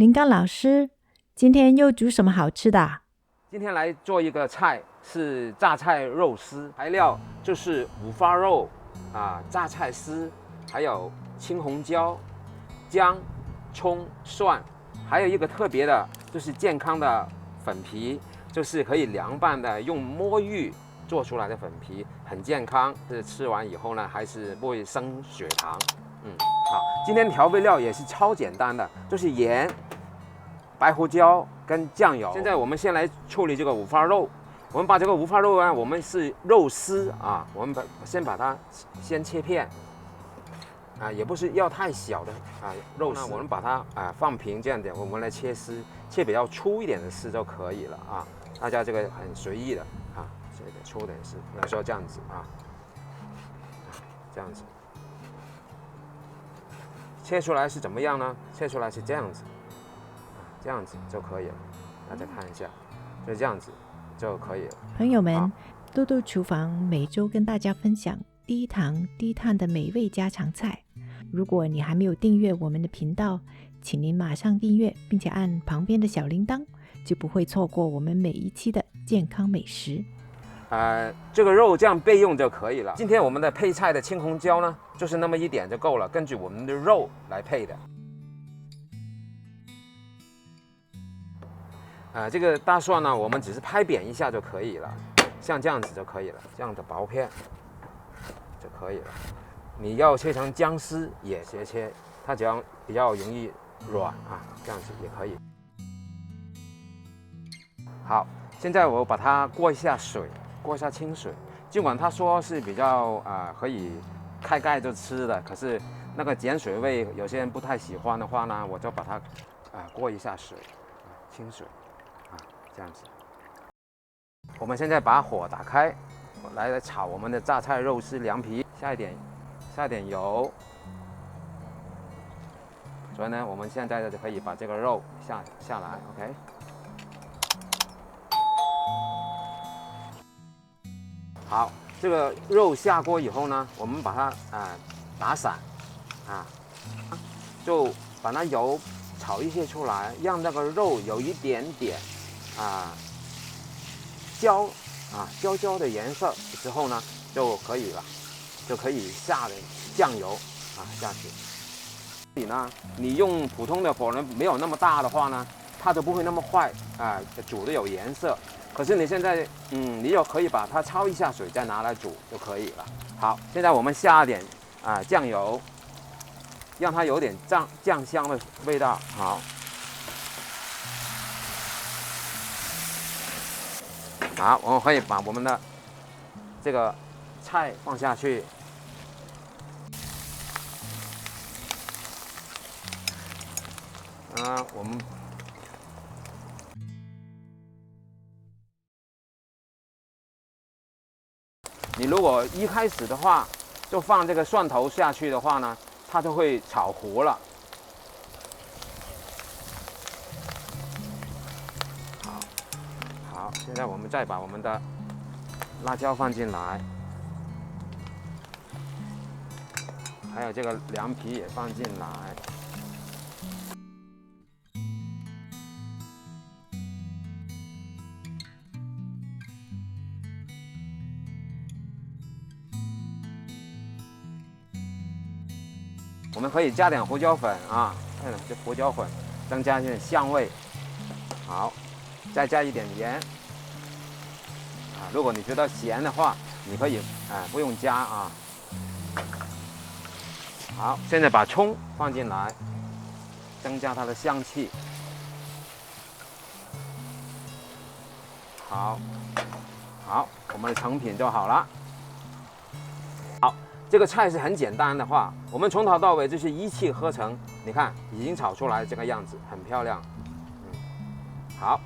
林刚老师，今天又煮什么好吃的啊？今天来做一个菜，是榨菜肉丝，材料就是五花肉榨菜丝，还有青红椒、姜、葱、蒜，还有一个特别的，就是健康的粉皮，就是可以凉拌的，用摸玉做出来的粉皮，很健康。是吃完以后呢，还是不会升血糖。好，今天调味料也是超简单的，就是盐、白胡椒跟酱油。现在我们先来处理这个五花肉。我们把这个五花肉啊，我们是肉丝啊，我们先把它先切片也不是要太小的肉丝。我们把它放平这样点，我们来切丝，切比较粗一点的丝就可以了啊。大家这个很随意的切点粗点丝，比如说这样子这样子。切出来是怎么样呢？切出来是这样子，这样子就可以了。大家看一下，就这样子就可以了。朋友们，豆豆厨房每周跟大家分享低糖低碳的美味家常菜。如果你还没有订阅我们的频道，请您马上订阅，并且按旁边的小铃铛，就不会错过我们每一期的健康美食。这个肉这样备用就可以了。今天我们的配菜的青红椒呢，就是那么一点就够了，根据我们的肉来配的。这个大蒜呢，我们只是拍扁一下就可以了，像这样子就可以了，这样的薄片就可以了。你要切成姜丝也斜切，它只要比较容易软这样子也可以。好，现在我把它过一下水。过一下清水，尽管他说是比较可以开盖就吃的，可是那个碱水味有些人不太喜欢的话呢，我就把它过一下水，清水这样子。我们现在把火打开，来炒我们的榨菜肉丝凉皮，下一点油。所以呢，我们现在就可以把这个肉下来 ，OK。好，这个肉下锅以后呢，我们把它打散就把那油炒一些出来，让那个肉有一点点焦的颜色之后呢就可以了，就可以下的酱油下去。所以呢，你用普通的火呢没有那么大的话呢，它就不会那么坏煮的有颜色。可是你现在，你又可以把它焯一下水，再拿来煮就可以了。好，现在我们下点酱油，让它有点酱香的味道。好，我们可以把我们的这个菜放下去。我们。你如果一开始的话就放这个蒜头下去的话呢，它就会炒糊了。好，现在我们再把我们的辣椒放进来，还有这个凉皮也放进来。我们可以加点胡椒粉这胡椒粉增加一点香味。好，再加一点盐如果你觉得咸的话，你可以不用加好，现在把葱放进来，增加它的香气。好，我们的成品就好了。好。这个菜是很简单的话，我们从头到尾就是一气呵成。你看，已经炒出来这个样子，很漂亮。好。